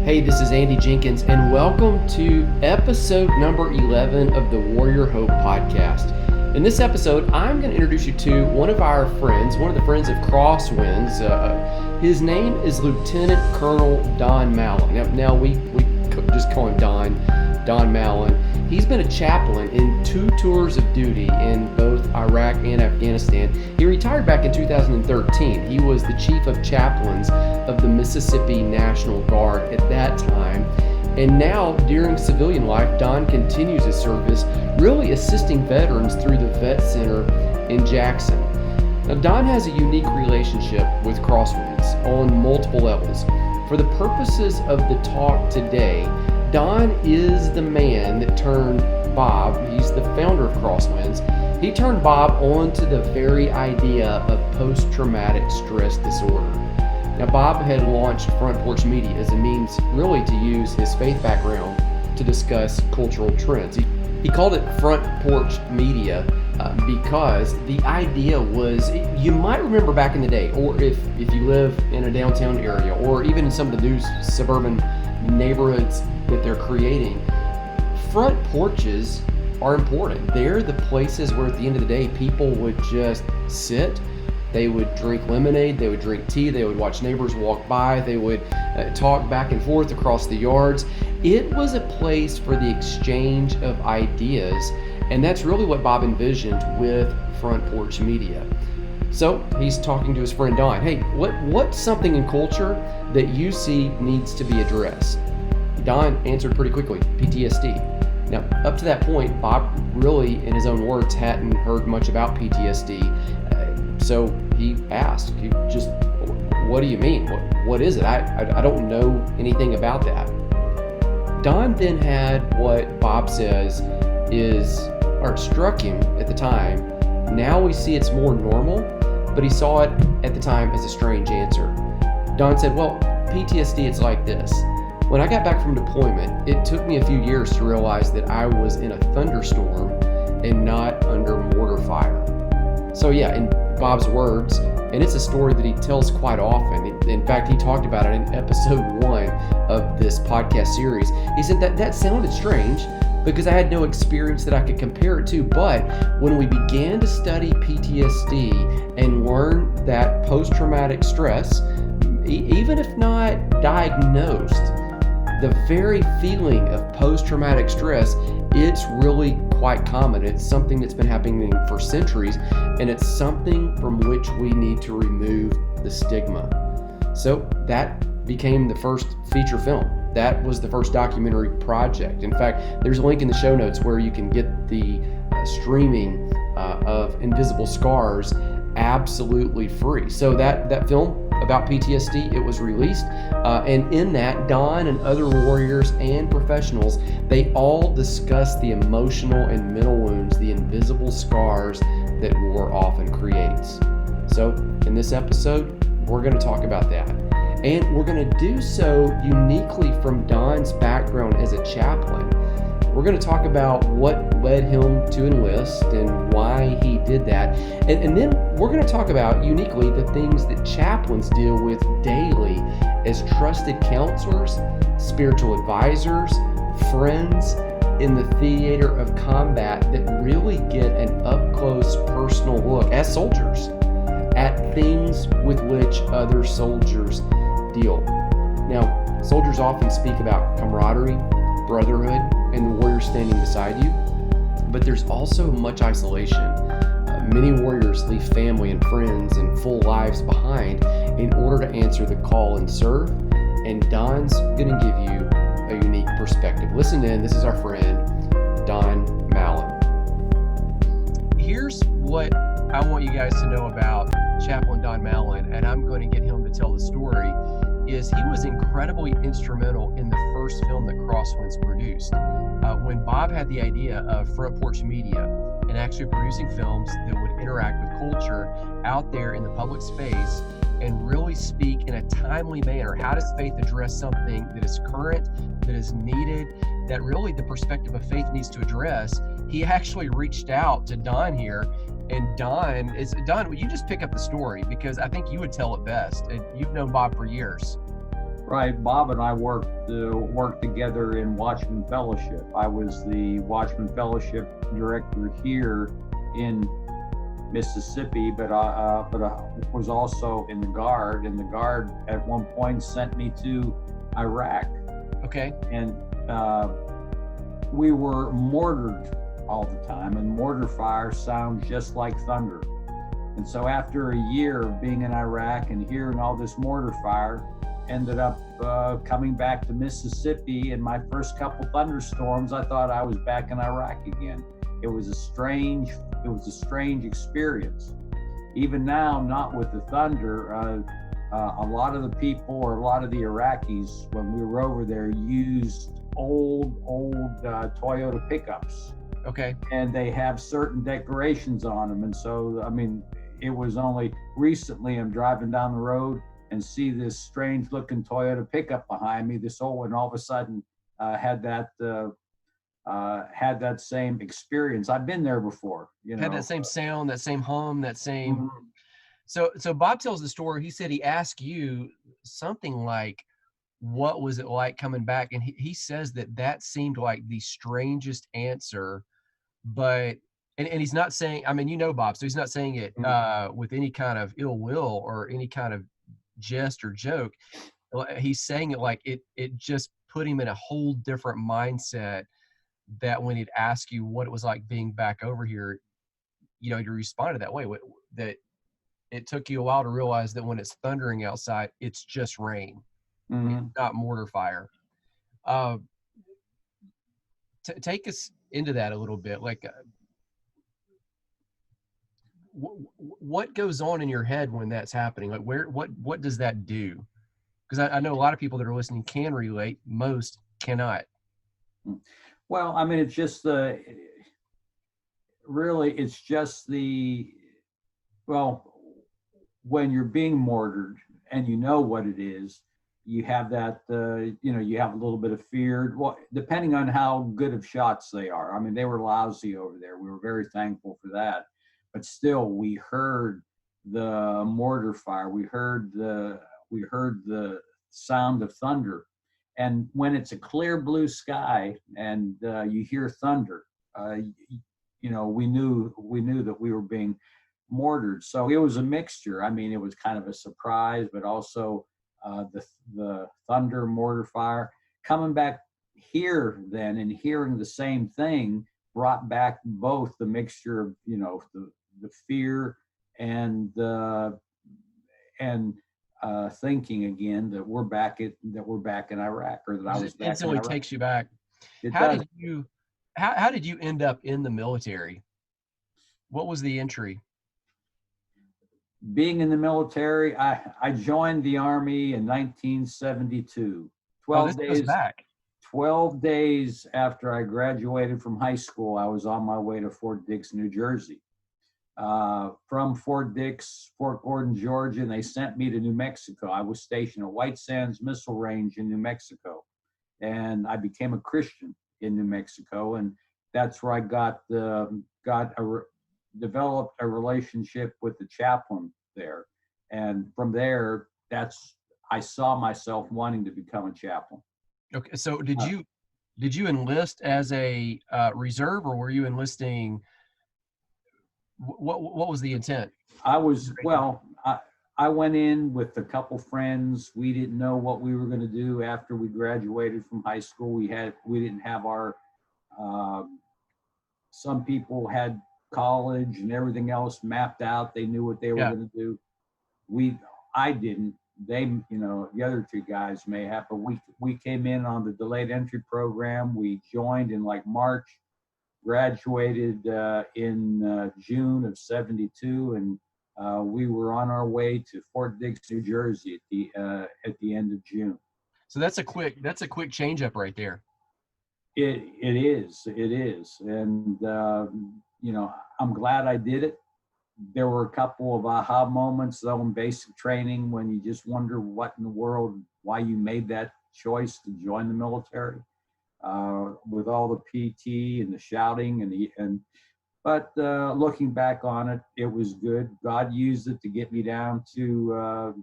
Hey, this is Andy Jenkins, and welcome to episode number 11 of the Warrior Hope podcast. In this episode, I'm going to introduce you to one of our friends, one of the friends of Crosswinds. His name is Lieutenant Colonel Don Malin. Now we just call him Don Malin. He's been a chaplain in 2 tours of duty in both Iraq and Afghanistan. He retired back in 2013. He was the chief of chaplains of the Mississippi National Guard at that time. And now, during civilian life, Don continues his service, really assisting veterans through the Vet Center in Jackson. Now, Don has a unique relationship with Crosswinds on multiple levels. For the purposes of the talk today, Don is the man that turned Bob, he's the founder of Crosswinds, he turned Bob onto the very idea of post-traumatic stress disorder. Now, Bob had launched Front Porch Media as a means really to use his faith background to discuss cultural trends. He called it Front Porch Media because the idea was, you might remember back in the day, or if you live in a downtown area, or even in some of the new suburban neighborhoods that they're creating, front porches are important. They're the places where at the end of the day, people would just sit. They would drink lemonade, they would drink tea, they would watch neighbors walk by, they would talk back and forth across the yards. It was a place for the exchange of ideas, and that's really what Bob envisioned with Front Porch Media. So he's talking to his friend Don. Hey, what's something in culture that you see needs to be addressed? Don answered pretty quickly, PTSD. Now, up to that point, Bob really, in his own words, hadn't heard much about PTSD. So he asked, what do you mean? What is it? I don't know anything about that. Don then had what Bob says struck him at the time. Now we see it's more normal, but he saw it at the time as a strange answer. Don said, well, PTSD, it's like this. When I got back from deployment, it took me a few years to realize that I was in a thunderstorm and not under mortar fire. So yeah, in Bob's words, and it's a story that he tells quite often. In fact, he talked about it in episode 1 of this podcast series. He said that sounded strange because I had no experience that I could compare it to, but when we began to study PTSD and learn that post-traumatic stress, even if not diagnosed, the very feeling of post-traumatic stress, it's really quite common. It's something that's been happening for centuries, and it's something from which we need to remove the stigma. So that became the first feature film. That was the first documentary project. In fact, there's a link in the show notes where you can get the streaming of Invisible Scars absolutely free. So that film about PTSD, it was released, and in that, Don and other warriors and professionals, they all discuss the emotional and mental wounds, the invisible scars that war often creates. So in this episode, we're going to talk about that, and we're going to do so uniquely from Don's background as a chaplain. We're going to talk about what led him to enlist and why he did that. And then we're going to talk about uniquely the things that chaplains deal with daily as trusted counselors, spiritual advisors, friends in the theater of combat that really get an up-close personal look as soldiers at things with which other soldiers deal. Now, soldiers often speak about camaraderie, brotherhood, and the warrior standing beside you, but there's also much isolation. Many warriors leave family and friends and full lives behind in order to answer the call and serve, and Don's going to give you a unique perspective. Listen in, this is our friend, Don Malin. Here's what I want you guys to know about Chaplain Don Malin, and I'm going to get him to tell the story, is he was incredibly instrumental in the first film that Crosswinds produced. When Bob had the idea of Front Porch Media and actually producing films that would interact with culture out there in the public space and really speak in a timely manner. How does faith address something that is current, that is needed, that really the perspective of faith needs to address? He actually reached out to Don here, and Don, will you just pick up the story? Because I think you would tell it best. And you've known Bob for years. Right. Bob and I worked together in Watchman Fellowship. I was the Watchman Fellowship director here in Mississippi, but I was also in the Guard. And the Guard at one point sent me to Iraq. Okay. And we were mortared all the time, and mortar fire sounds just like thunder. And so after a year of being in Iraq and hearing all this mortar fire, ended up coming back to Mississippi. And my first couple thunderstorms, I thought I was back in Iraq again. It was a strange experience. Even now, not with the thunder, a lot of the people, or a lot of the Iraqis, when we were over there, used old Toyota pickups. Okay. And they have certain decorations on them. And so, I mean, it was only recently I'm driving down the road and see this strange looking Toyota pickup behind me, this old, and all of a sudden had that same experience. I've been there before, Had that same sound, that same hum, that same. Mm-hmm. So Bob tells the story. He said he asked you something like, what was it like coming back? And he says that seemed like the strangest answer, but, and he's not saying, I mean, Bob, so he's not saying it with any kind of ill will or any kind of jest or joke. He's saying it like it just put him in a whole different mindset, that when he'd ask you what it was like being back over here, you responded that way, that it took you a while to realize that when it's thundering outside, it's just rain. Mm-hmm. It's not mortar fire. Take us into that a little bit. Like, what goes on in your head when that's happening? Like, what does that do? Because I know a lot of people that are listening can relate. Most cannot. Well, I mean, it's just when you're being mortared and you know what it is, you have that, you have a little bit of fear. Well, depending on how good of shots they are. I mean, they were lousy over there. We were very thankful for that. But still, we heard the mortar fire. We heard the sound of thunder. And when it's a clear blue sky and you hear thunder, we knew that we were being mortared. So it was a mixture. I mean, it was kind of a surprise, but also the thunder, mortar fire. Coming back here then and hearing the same thing brought back both the mixture of the fear and thinking again that we're back in Iraq, or that I was back in Iraq. Takes you back. How did you end up in the military? What was the entry? Being in the military, I joined the Army in 1972. 12 days back. 12 days after I graduated from high school, I was on my way to Fort Dix, New Jersey. From Fort Dix, Fort Gordon, Georgia, and they sent me to New Mexico. I was stationed at White Sands Missile Range in New Mexico, and I became a Christian in New Mexico, and that's where I developed a relationship with the chaplain there, and from there, I saw myself wanting to become a chaplain. Okay, so did you enlist as a reserve, or were you enlisting? What was the intent? I went in with a couple friends. We didn't know what we were going to do after we graduated from high school. We didn't have our, some people had college and everything else mapped out. They knew what they were going to do. I didn't. They, the other two guys may have, but we came in on the delayed entry program. We joined in like March, graduated in June of '72, and we were on our way to Fort Dix, New Jersey at the end of June. So that's a quick change up right there. It is, and I'm glad I did it. There were a couple of aha moments though in basic training when you just wonder what in the world, why you made that choice to join the military. With all the PT and the shouting but looking back on it, it was good. God used it to get me down to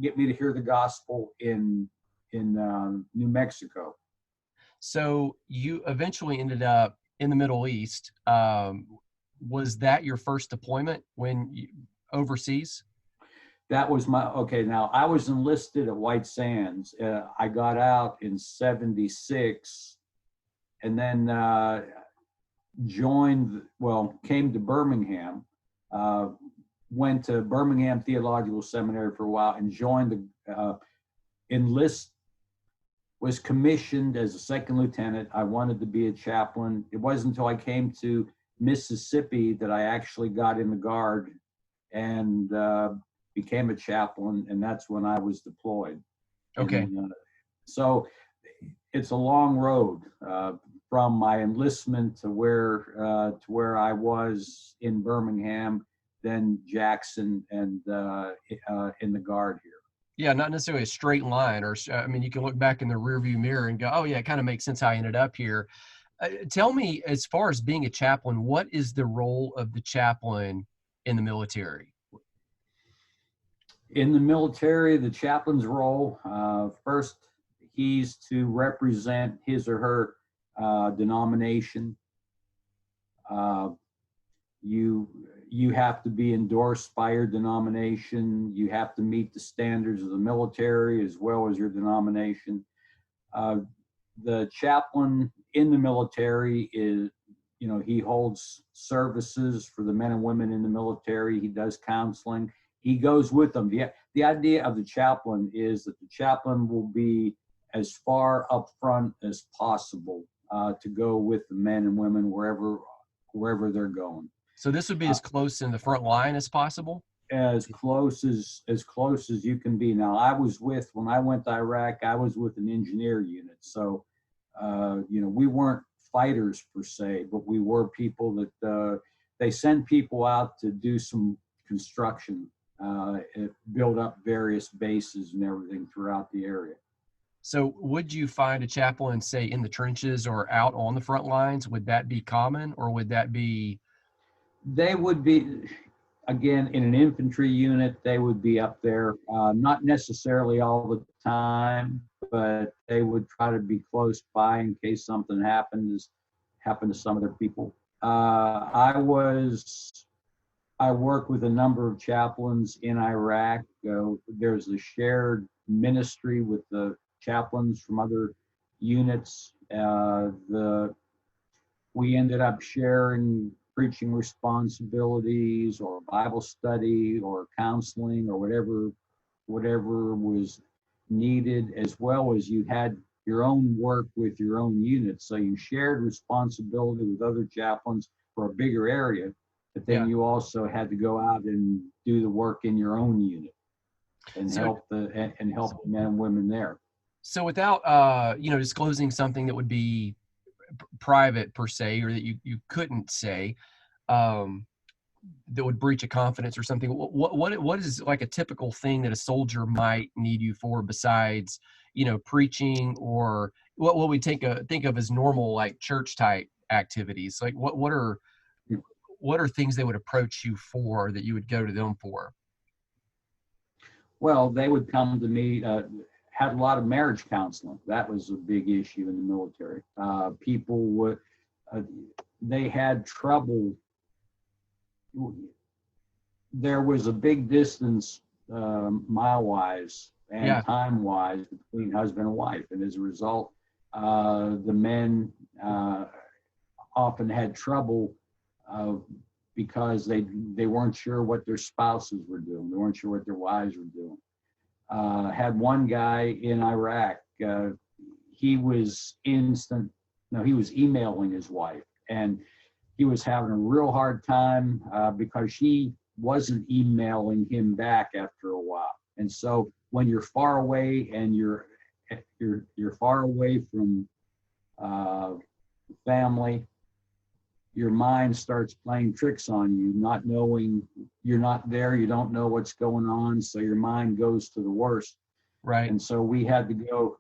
get me to hear the gospel in New Mexico. So you eventually ended up in the Middle East. Was that your first deployment overseas? That was okay. Now I was enlisted at White Sands. I got out in '76, and then came to Birmingham. Went to Birmingham Theological Seminary for a while and joined the enlist. Was commissioned as a second lieutenant. I wanted to be a chaplain. It wasn't until I came to Mississippi that I actually got in the Guard and became a chaplain, and that's when I was deployed. Okay. And, so it's a long road from my enlistment to where I was in Birmingham, then Jackson, and in the Guard here. Yeah, not necessarily a straight line, or I mean, you can look back in the rearview mirror and go, "Oh yeah, it kind of makes sense how I ended up here." Tell me, as far as being a chaplain, what is the role of the chaplain in the military? In the military, the chaplain's role, first, he's to represent his or her denomination. You have to be endorsed by your denomination. You have to meet the standards of the military as well as your denomination. The chaplain in the military is, he holds services for the men and women in the military. He does counseling. He goes with them. The idea of the chaplain is that the chaplain will be as far up front as possible to go with the men and women wherever they're going. So this would be as close in the front line as possible? As close as you can be. Now, when I went to Iraq, I was with an engineer unit. So, we weren't fighters per se, but we were people that they send people out to do some construction, build up various bases and everything throughout the area. So would you find a chaplain, say, in the trenches or out on the front lines? Would that be common, or would that be? They would be, again, in an infantry unit, they would be up there, not necessarily all the time, but they would try to be close by in case something happened to some of their people. I worked with a number of chaplains in Iraq. There's a shared ministry with the chaplains from other units. We ended up sharing preaching responsibilities or Bible study or counseling or whatever was needed, as well as you had your own work with your own unit. So you shared responsibility with other chaplains for a bigger area, but then you also had to go out and do the work in your own unit and help the men and women there. So without disclosing something that would be private per se, or that you couldn't say, that would breach a confidence or something, what is like a typical thing that a soldier might need you for besides preaching, or what we think of as normal, like church type activities? Like what are things they would approach you for that you would go to them for? Well, they would come to me. Had a lot of marriage counseling. That was a big issue in the military. People would they had trouble. There was a big distance, mile-wise and time-wise, between husband and wife, and as a result, the men often had trouble because they weren't sure what their spouses were doing. They weren't sure what their wives were doing. Had one guy in Iraq. He was emailing his wife, and he was having a real hard time because she wasn't emailing him back after a while. And so when you're far away and you're far away from family, your mind starts playing tricks on you, not knowing you're not there, you don't know what's going on, so your mind goes to the worst. Right. And so we had to go.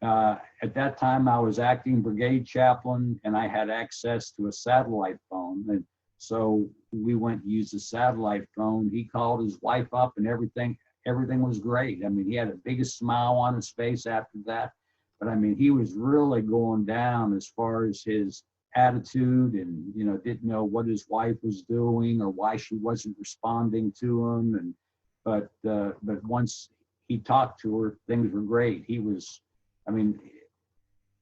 At that time, I was acting brigade chaplain, and I had access to a satellite phone. And so we went and used a satellite phone. He called his wife up, and everything everything was great. I mean, he had the biggest smile on his face after that. But I mean, he was really going down as far as his attitude, and didn't know what his wife was doing or why she wasn't responding to him. And but once he talked to her, things were great. He was, I mean,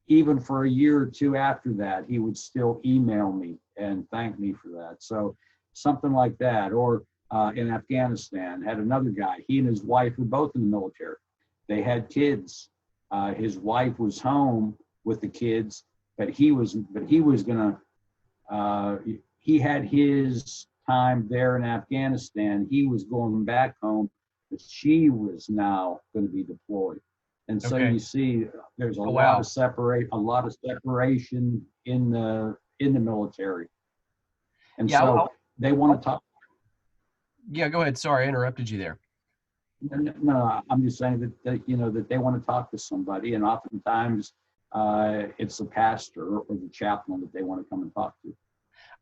even for a year or two after that, he would still email me and thank me for that. So something like that. Or in Afghanistan, had another guy. He and his wife were both in the military. They had kids. His wife was home with the kids, but he was gonna. He had his time there in Afghanistan. He was going back home, but she was now going to be deployed. And so Okay. you see, there's a Oh, lot wow. of separation in the military. And Yeah. so they want to talk. Yeah, go ahead. Sorry, I interrupted you there. No, I'm just saying that they want to talk to somebody, and oftentimes it's the pastor or the chaplain that they want to come and talk to.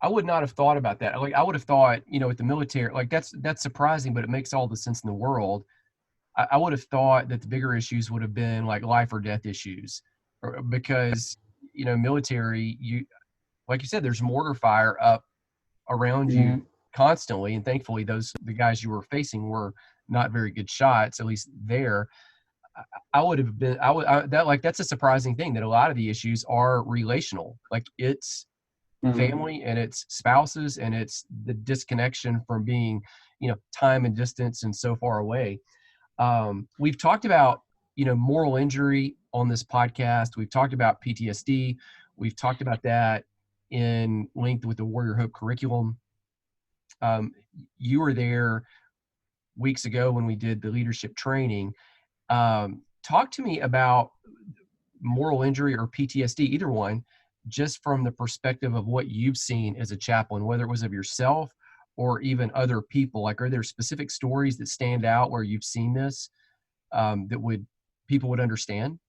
I would not have thought about that. Like, I would have thought, with the military, like that's surprising, but it makes all the sense in the world. I would have thought that the bigger issues would have been like life or death issues, because military, like you said, there's mortar fire up around you Mhm. constantly, and thankfully the guys you were facing were not very good shots, at least there. I would have been, that's a surprising thing, that a lot of the issues are relational. Like, it's Mhm. family and it's spouses and it's the disconnection from being, time and distance and so far away. We've talked about, moral injury on this podcast. We've talked about PTSD. We've talked about that in length with the Warrior Hope curriculum. Um, you were there weeks ago when we did the leadership training. Talk to me about moral injury or PTSD, either one, just from the perspective of what you've seen as a chaplain, whether it was of yourself or even other people. Like, are there specific stories that stand out where you've seen this, that people would understand?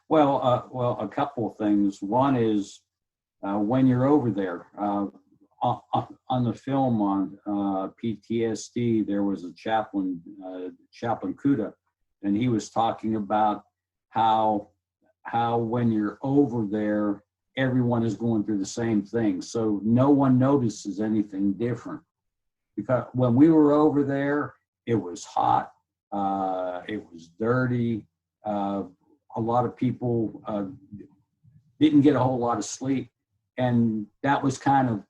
Well, a couple of things. One is when you're over there on the film on PTSD, there was a chaplain, Chaplain Kuda, and he was talking about how when you're over there, everyone is going through the same thing, so no one notices anything different. Because when we were over there, it was hot, it was dirty. A lot of people didn't get a whole lot of sleep, and that was kind of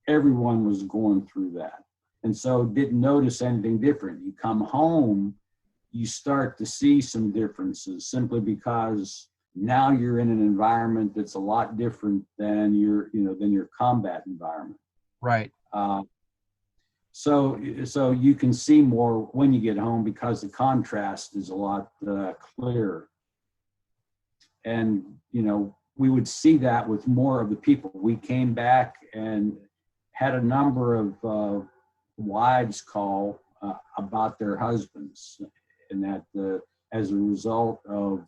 everyone was going through that, and so didn't notice anything different. You come home, you start to see some differences simply because now you're in an environment that's a lot different than your combat environment. Right. So you can see more when you get home because the contrast is a lot clearer. And we would see that with more of the people. We came back and had a number of wives call about their husbands, and that as a result of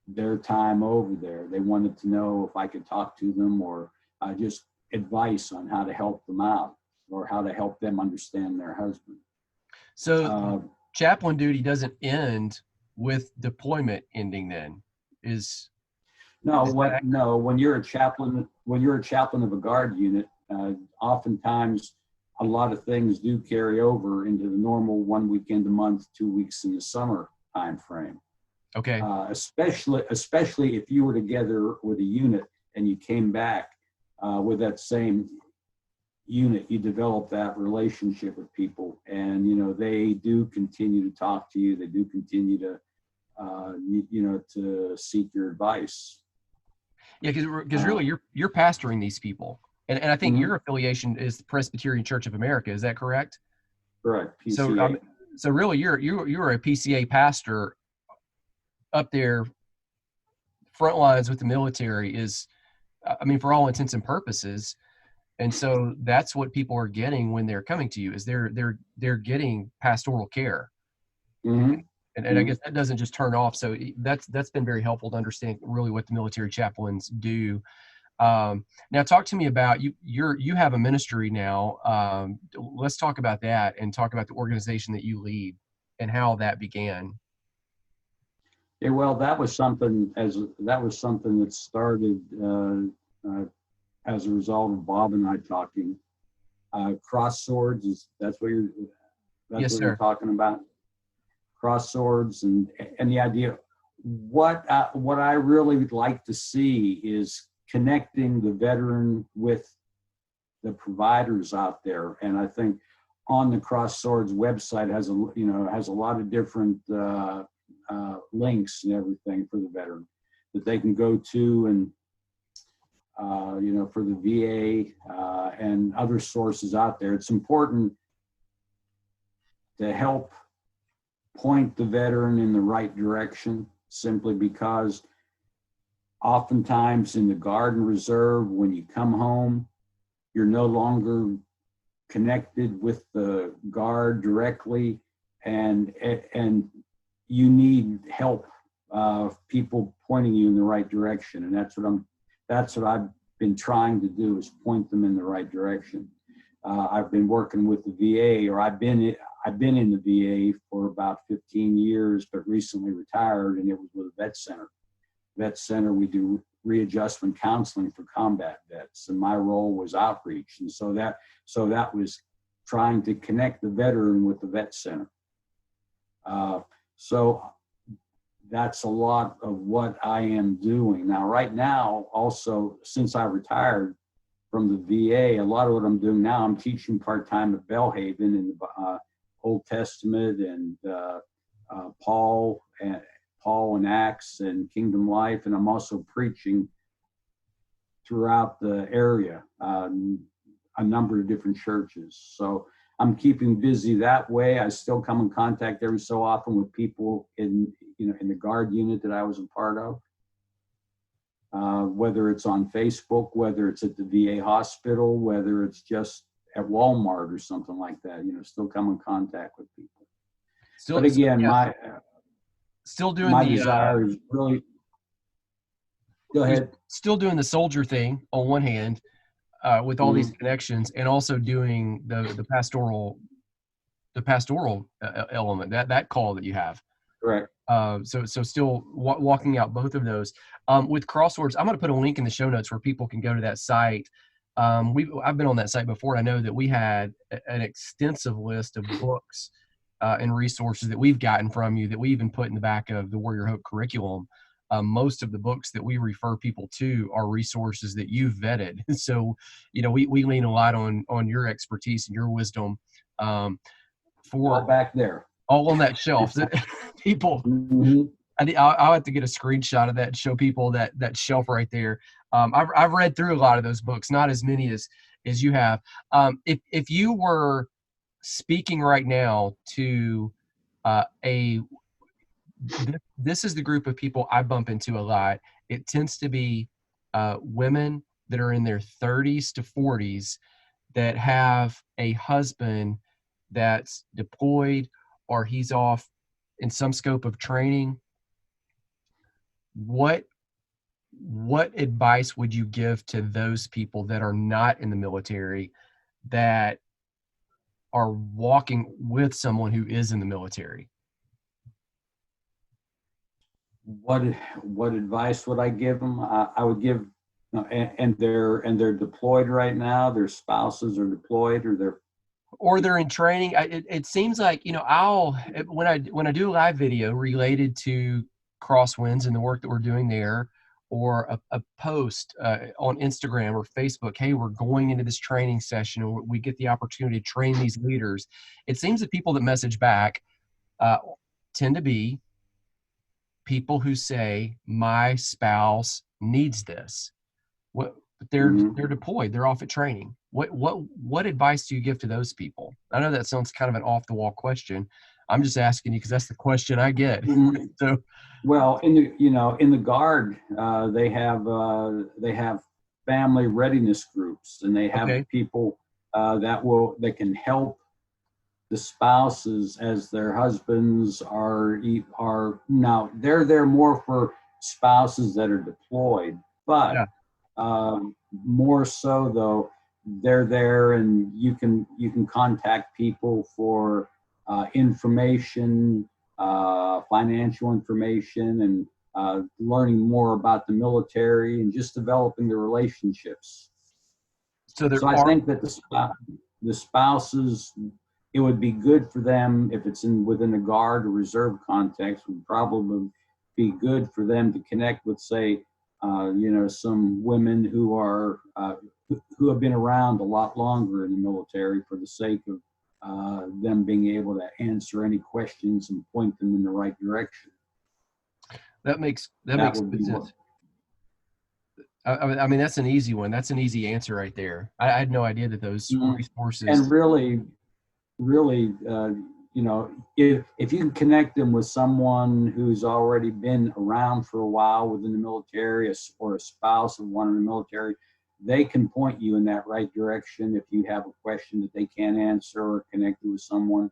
their time over there, they wanted to know if I could talk to them or just advice on how to help them out or how to help them understand their husband. So chaplain duty doesn't end with deployment ending then, is that... No, when you're a chaplain of a guard unit, oftentimes a lot of things do carry over into the normal 1 weekend a month, 2 weeks in the summer time frame. Okay. Especially if you were together with a unit and you came back with that same unit, you develop that relationship with people, and they do continue to talk to you. They do continue to to seek your advice. Yeah, because really you're pastoring these people, and I think your affiliation is the Presbyterian Church of America. Is that correct? Correct. PCA. So really you're a PCA pastor up there, front lines with the military, is, I mean, for all intents and purposes. And so that's what people are getting when they're coming to you, is they're getting pastoral care. Mm-hmm. And I guess that doesn't just turn off. So that's been very helpful to understand really what the military chaplains do. Now talk to me about you have a ministry now. Let's talk about that and talk about the organization that you lead and how that began. Yeah, well, that was something that started as a result of Bob and I talking. Cross swords that's Yes, what you're sir. talking about. Cross swords and the idea. What I really would like to see is connecting the veteran with the providers out there, and I think on the Cross Swords website has a lot of different links and everything for the veteran that they can go to, and for the VA and other sources out there. It's important to help point the veteran in the right direction, simply because oftentimes in the Guard and Reserve, when you come home, you're no longer connected with the Guard directly, and you need help, people pointing you in the right direction, and that's what I've been trying to do, is point them in the right direction. I've been working with the VA, or I've been in the VA for about 15 years, but recently retired, and it was with a vet center. Vet center, we do readjustment counseling for combat vets, and my role was outreach, and so that was trying to connect the veteran with the vet center. So that's a lot of what I am doing now. Right now, also, since I retired from the VA, a lot of what I'm doing now, I'm teaching part-time at Belhaven in the Old Testament, and Paul and Acts and Kingdom Life, and I'm also preaching throughout the area, a number of different churches. So I'm keeping busy that way. I still come in contact every so often with people in the Guard unit that I was a part of, whether it's on Facebook, whether it's at the VA hospital, whether it's just at Walmart or something like that. Still come in contact with people. But again, still doing my desire is really. Go ahead. Still doing the soldier thing on one hand, with all these connections, and also doing the pastoral element, that call that you have. Correct. So still walking out both of those. With Crosswords, I'm going to put a link in the show notes where people can go to that site. I've been on that site before, and I know that we had an extensive list of books and resources that we've gotten from you that we even put in the back of the Warrior Hope curriculum. Most of the books that we refer people to are resources that you've vetted. So, we lean a lot on your expertise and your wisdom. For all back there, all on that shelf. People, I'll have to get a screenshot of that and show people that shelf right there. I've read through a lot of those books, not as many as you have. If you were speaking right now to this is the group of people I bump into a lot. It tends to be women that are in their 30s to 40s that have a husband that's deployed, or he's off in some scope of training. What advice would you give to those people that are not in the military, that are walking with someone who is in the military? What advice would I give them? I would give, and they're deployed right now. Their spouses are deployed, or they're in training. It seems like, when I do a live video related to Crosswinds and the work that we're doing there, or a post on Instagram or Facebook, hey, we're going into this training session and we get the opportunity to train these leaders. It seems that people that message back tend to be people who say, my spouse needs this. They're deployed, they're off at training. What advice do you give to those people? I know that sounds kind of an off the wall question. I'm just asking you because that's the question I get. So, well, in the Guard, they have family readiness groups, and they have people that can help the spouses as their husbands are now. They're there more for spouses that are deployed, but More so though, they're there, and you can contact people for information, financial information, and learning more about the military and just developing the relationships. So there So I are think that the spouses, it would be good for them if it's within the Guard or Reserve context. Would probably be good for them to connect with, say, some women who have been around a lot longer in the military, for the sake of them being able to answer any questions and point them in the right direction. that makes That would good be sense. I mean, that's an easy one. That's an easy answer right there. I had no idea that those resources. And really, if you can connect them with someone who's already been around for a while within the military, or a spouse of one in the military, they can point you in that right direction if you have a question that they can't answer, or connect you with someone.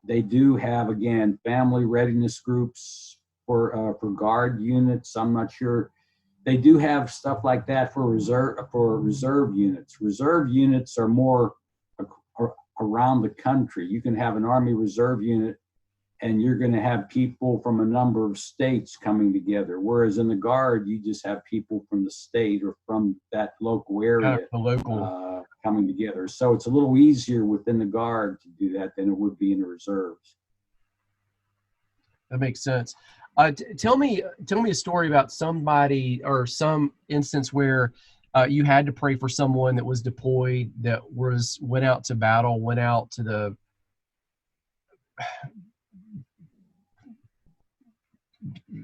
They do have, again, family readiness groups for Guard units. I'm not sure. They do have stuff like that for reserve units. Reserve units are more around the country. You can have an Army Reserve unit, and you're going to have people from a number of states coming together. Whereas in the Guard, you just have people from the state or from that local area coming together. So it's a little easier within the Guard to do that than it would be in the reserves. That makes sense. Tell me a story about somebody or some instance where you had to pray for someone that was deployed, that went out to battle, went out to the.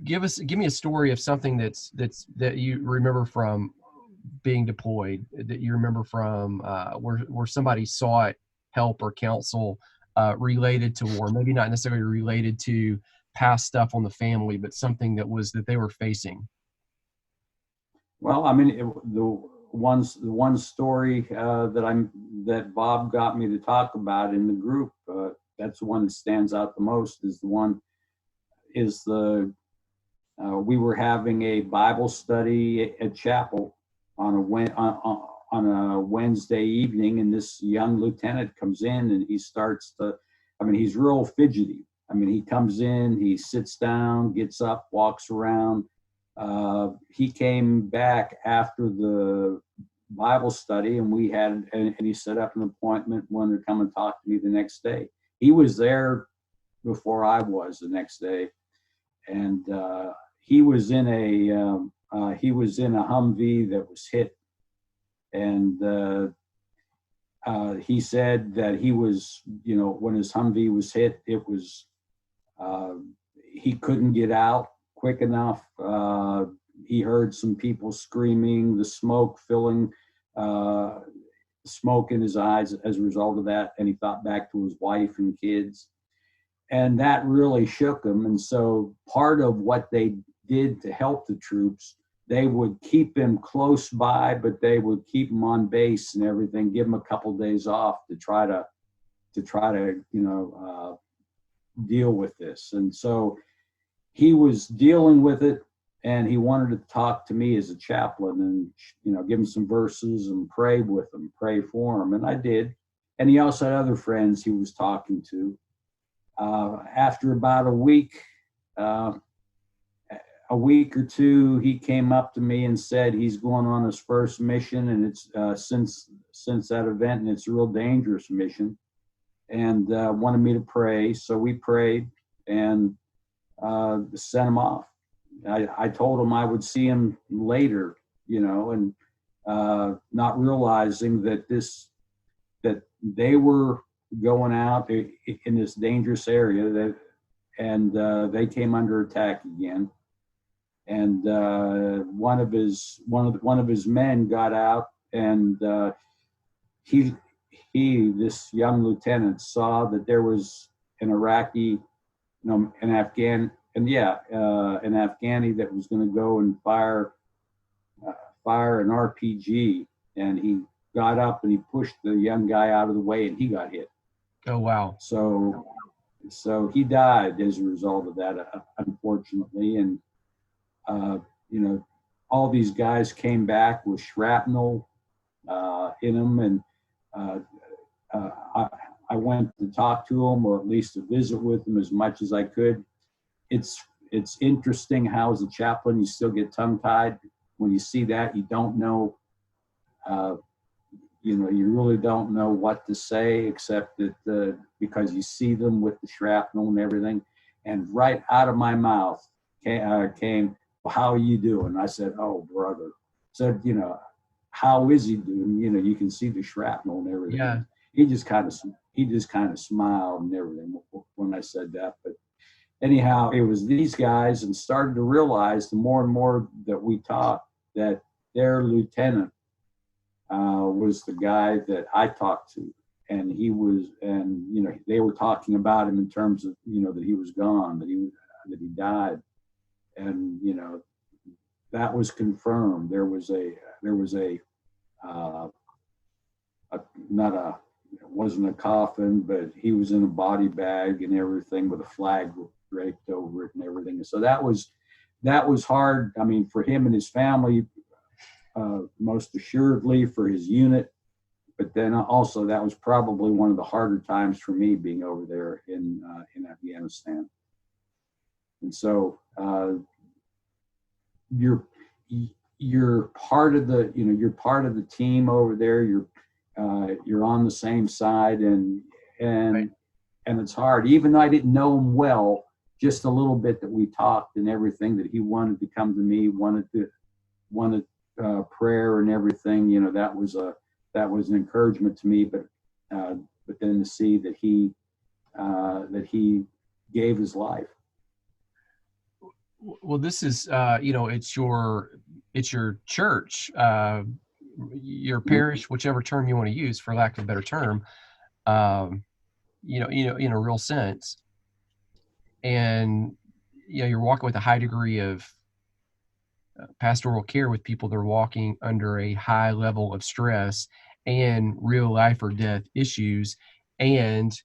Give me a story of something that you remember from being deployed, that you remember from where somebody sought help or counsel related to war, maybe not necessarily related to past stuff on the family, but something that they were facing. Well, I mean, the one story that Bob got me to talk about in the group, that's the one that stands out the most. We were having a Bible study at chapel on a Wednesday evening, and this young lieutenant comes in, and he's real fidgety. I mean, he comes in, he sits down, gets up, walks around. He came back after the Bible study, and he set up an appointment, wanted to come and talk to me the next day. He was there before I was the next day, and he was in a Humvee that was hit, and he said that he was, when his Humvee was hit, it was he couldn't get out quick enough. He heard some people screaming, the smoke in his eyes as a result of that, and he thought back to his wife and kids, and that really shook him. And so part of what they did to help the troops, they would keep him close by, but they would keep him on base and everything, give him a couple days off to try to deal with this. And so he was dealing with it, and he wanted to talk to me as a chaplain and, give him some verses and pray with him, pray for him. And I did. And he also had other friends he was talking to. After about a week or two, he came up to me and said he's going on his first mission, and it's since that event, and it's a real dangerous mission, and wanted me to pray. So we prayed and sent him off. I told him I would see him later, and not realizing that they were going out in this dangerous area, and they came under attack again. And one of his men got out, and this young lieutenant saw that there was an Iraqi, an Afghani that was going to go and fire an RPG, and he got up and he pushed the young guy out of the way, and he got hit. Oh, wow. So he died as a result of that, unfortunately. And all these guys came back with shrapnel in them, and uh, I went to talk to them, or at least to visit with them as much as I could. It's interesting how, as a chaplain, you still get tongue tied when you see that. You don't know, you really don't know what to say, except that because you see them with the shrapnel and everything. And right out of my mouth came, well, how are you doing? I said, oh, brother. Said, how is he doing? You can see the shrapnel and everything. Yeah. He just kind of smiled and everything when I said that. But anyhow, it was these guys, and started to realize the more and more that we talked, that their lieutenant was the guy that I talked to, and they were talking about him in terms of, that he was gone, that he died, and that was confirmed. There was a not a, it wasn't a coffin, but he was in a body bag and everything, with a flag draped over it and everything. So that was hard. I mean, for him and his family, most assuredly for his unit, but then also that was probably one of the harder times for me, being over there in Afghanistan. And so you're part of the team over there. You're on the same side, and Right. and it's hard. Even though I didn't know him well, just a little bit that we talked and everything, that he wanted to come to me, wanted prayer and everything. That was an encouragement to me. But then to see that he gave his life. Well, this is, it's your church, your parish, whichever term you want to use, for lack of a better term, in a real sense. And, you're walking with a high degree of pastoral care with people that are walking under a high level of stress and real life or death issues. And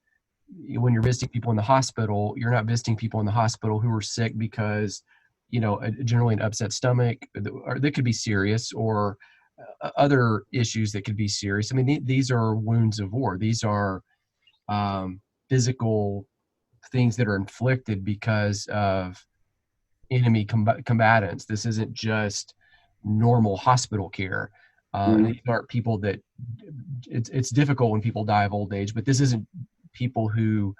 when you're visiting people in the hospital, you're not visiting people in the hospital who are sick because, generally an upset stomach, or that could be serious, or other issues that could be serious. I mean, these are wounds of war. These are physical things that are inflicted because of enemy combatants. This isn't just normal hospital care. These aren't people that it's difficult when people die of old age, but this isn't people who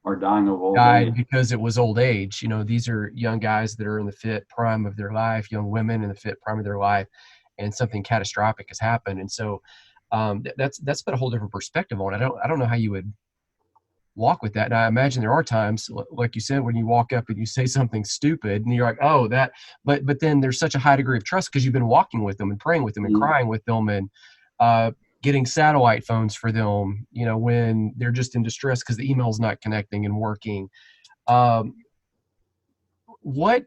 are dying of old died age because it was old age. These are young guys that are in the fit prime of their life, young women in the fit prime of their life, and something catastrophic has happened. And so that's put a whole different perspective on it. I don't know how you would walk with that. And I imagine there are times, like you said, when you walk up and you say something stupid and you're like, oh, that, but then there's such a high degree of trust because you've been walking with them and praying with them and crying with them, and getting satellite phones for them, when they're just in distress because the email's not connecting and working. What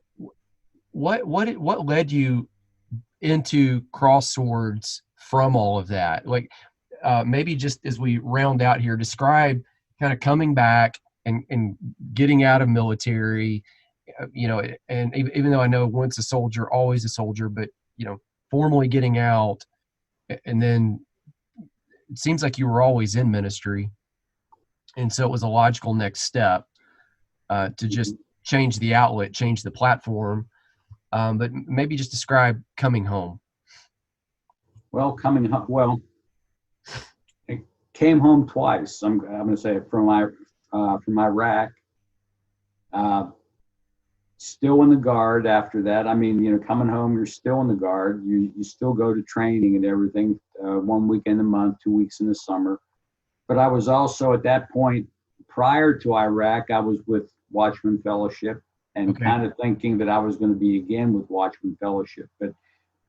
led you into Crosswords from all of that? Like, maybe just as we round out here, describe kind of coming back and getting out of military, and even though I know once a soldier, always a soldier, but, formally getting out, and then it seems like you were always in ministry. And so it was a logical next step to just change the outlet, change the platform. But maybe just describe coming home. Well, I came home twice. I'm going to say from Iraq. Still in the Guard after that. I mean, coming home, you're still in the Guard. You still go to training and everything, 1 weekend a month, 2 weeks in the summer. But I was also at that point, prior to Iraq, I was with Watchman Fellowship, and kind of thinking that I was going to be again with Watchman Fellowship. But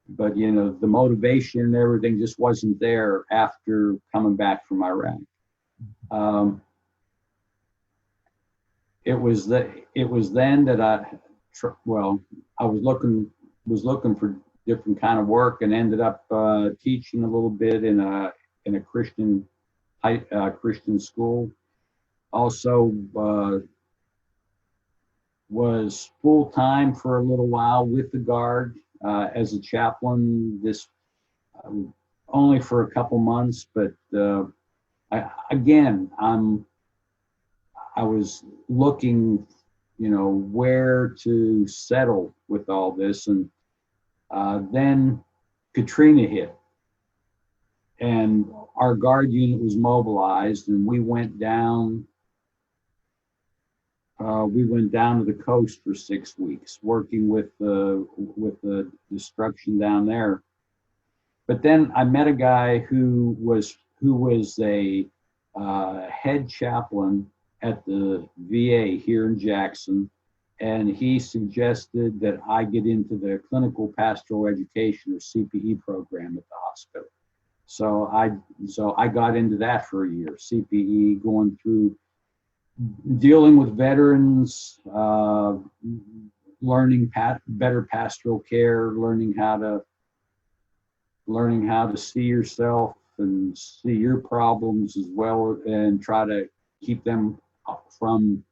the motivation and everything just wasn't there after coming back from Iraq. It was then that I was looking for different kind of work, and ended up teaching a little bit in a Christian school. Also was full time for a little while with the Guard, as a chaplain. This only for a couple months, but again, I was looking, where to settle with all this, and then Katrina hit, and our guard unit was mobilized, and we went down. We went down to the coast for 6 weeks, working with the destruction down there. But then I met a guy who was a head chaplain at the VA here in Jackson, and he suggested that I get into the clinical pastoral education or CPE program at the hospital. So I got into that for a year, CPE, going through dealing with veterans, learning better pastoral care, learning how to see yourself and see your problems as well, and try to keep them from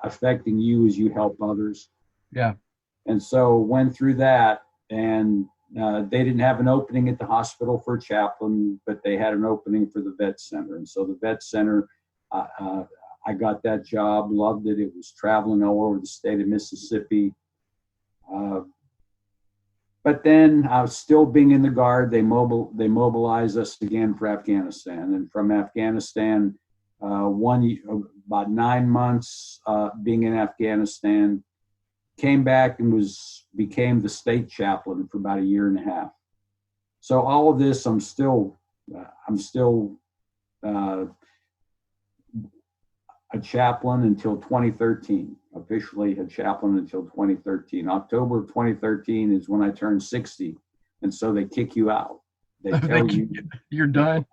affecting you as you help others. Yeah. And so went through that, and they didn't have an opening at the hospital for a chaplain, but they had an opening for the vet center. And so the vet center, I got that job, loved it. It was traveling all over the state of Mississippi. But then I was still being in the Guard. They mobilized us again for Afghanistan. And from Afghanistan, about 9 months being in Afghanistan, came back and became the state chaplain for about 1.5 years. So all of this, I'm still a chaplain until 2013, officially a chaplain until 2013. October of 2013 is when I turned 60. And so they kick you out. They tell you you're done.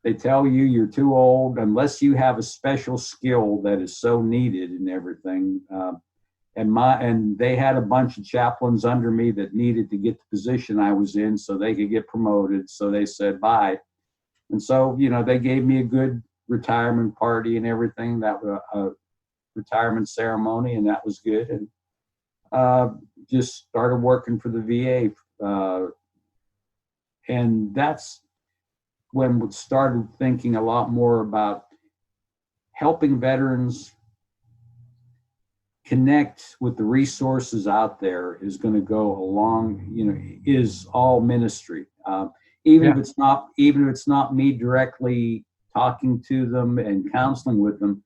They tell you you're too old unless you have a special skill that is so needed and everything. And they had a bunch of chaplains under me that needed to get the position I was in so they could get promoted. So they said bye. And so, they gave me a good retirement party and everything, that was a retirement ceremony, and that was good. And just started working for the VA. And that's when we started thinking a lot more about helping veterans connect with the resources out there is going to go along, is all ministry. Even if it's not me directly talking to them and counseling with them,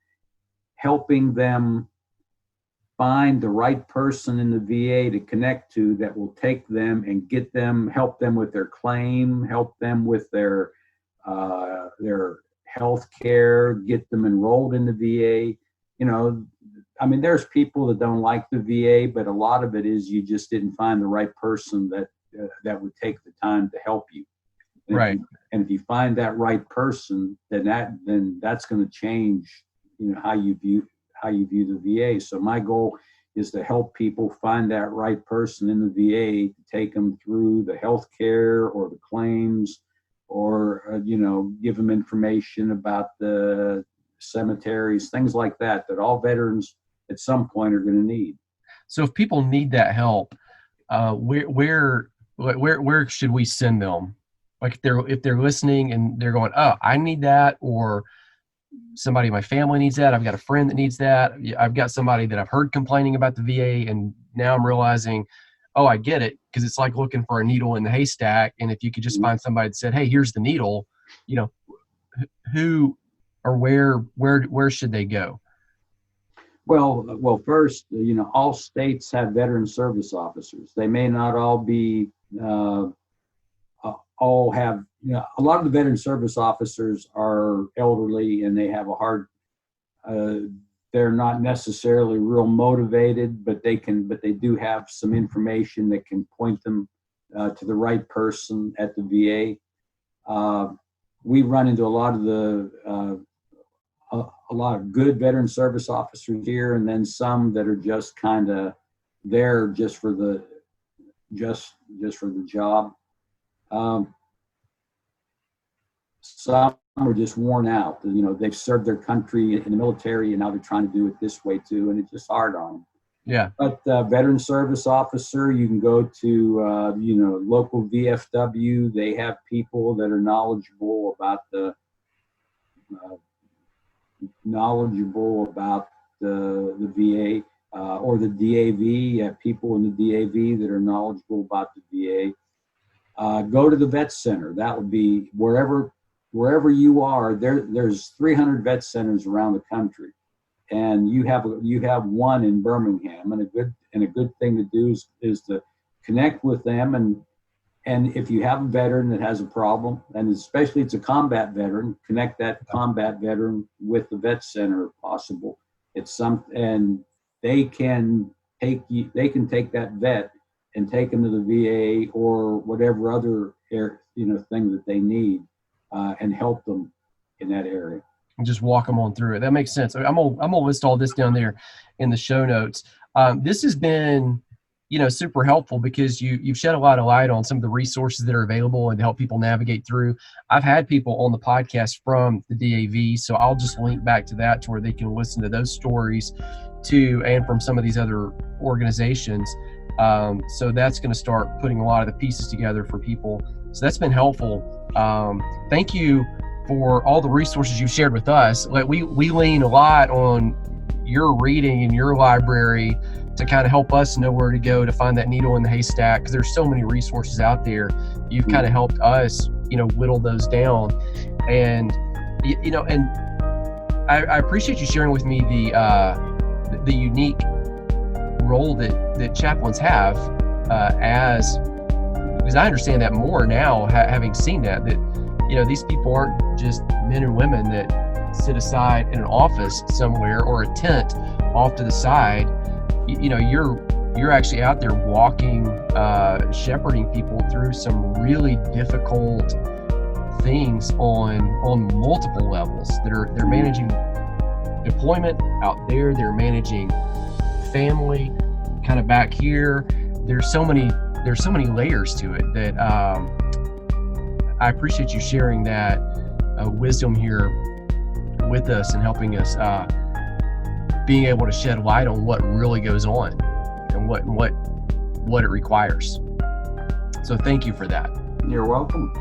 helping them find the right person in the VA to connect to that will take them and help them with their claim, help them with their health care, get them enrolled in the VA. There's people that don't like the VA, but a lot of it is you just didn't find the right person that would take the time to help you. And right. If you find that right person, then that's going to change, how you view the VA. So my goal is to help people find that right person in the VA, to take them through the health care or the claims, or give them information about the cemeteries, things like that all veterans at some point are going to need. So if people need that help, where should we send them? Like if they're listening and they're going, oh, I need that, or somebody in my family needs that. I've got a friend that needs that. I've got somebody that I've heard complaining about the VA, and now I'm realizing, oh, I get it, because it's like looking for a needle in the haystack. And if you could just find somebody that said, hey, here's the needle, who or where should they go? Well, first, all states have veteran service officers. They may not all be, all have, a lot of the veteran service officers are elderly and they have a hard, they're not necessarily real motivated, but they do have some information that can point them to the right person at the VA. We run into a lot of good veteran service officers here, and then some that are just kind of there just for the job. Some are just worn out. They've served their country in the military, and now they're trying to do it this way too, and it's just hard on them. Yeah. But veteran service officer, you can go to local VFW. They have people that are knowledgeable about the VA or the DAV. You have people in the DAV that are knowledgeable about the VA. Go to the vet center. That would be wherever you are. There's 300 vet centers around the country, and you have one in Birmingham. And a good thing to do is to connect with them, and if you have a veteran that has a problem, and especially it's a combat veteran, connect that combat veteran with the vet center if possible. And they can take that vet and take them to the VA or whatever other thing that they need, and help them in that area. And just walk them on through it. That makes sense. I'm gonna list all this down there in the show notes. This has been, super helpful because you've shed a lot of light on some of the resources that are available and to help people navigate through. I've had people on the podcast from the DAV, so I'll just link back to that to where they can listen to those stories too, and from some of these other organizations. So that's going to start putting a lot of the pieces together for people. So that's been helpful. Thank you for all the resources you've shared with us. Like we lean a lot on your reading in your library to kind of help us know where to go to find that needle in the haystack, because there's so many resources out there. You've kind of helped us, whittle those down. And, and I appreciate you sharing with me the unique role that chaplains have because I understand that more now, having seen that these people aren't just men and women that sit aside in an office somewhere or a tent off to the side. You're actually out there walking, shepherding people through some really difficult things on multiple levels. They're managing deployment out there. They're managing family kind of back here. There's so many layers to it that I appreciate you sharing that wisdom here with us and helping us being able to shed light on what really goes on and what it requires. So thank you for that. You're welcome.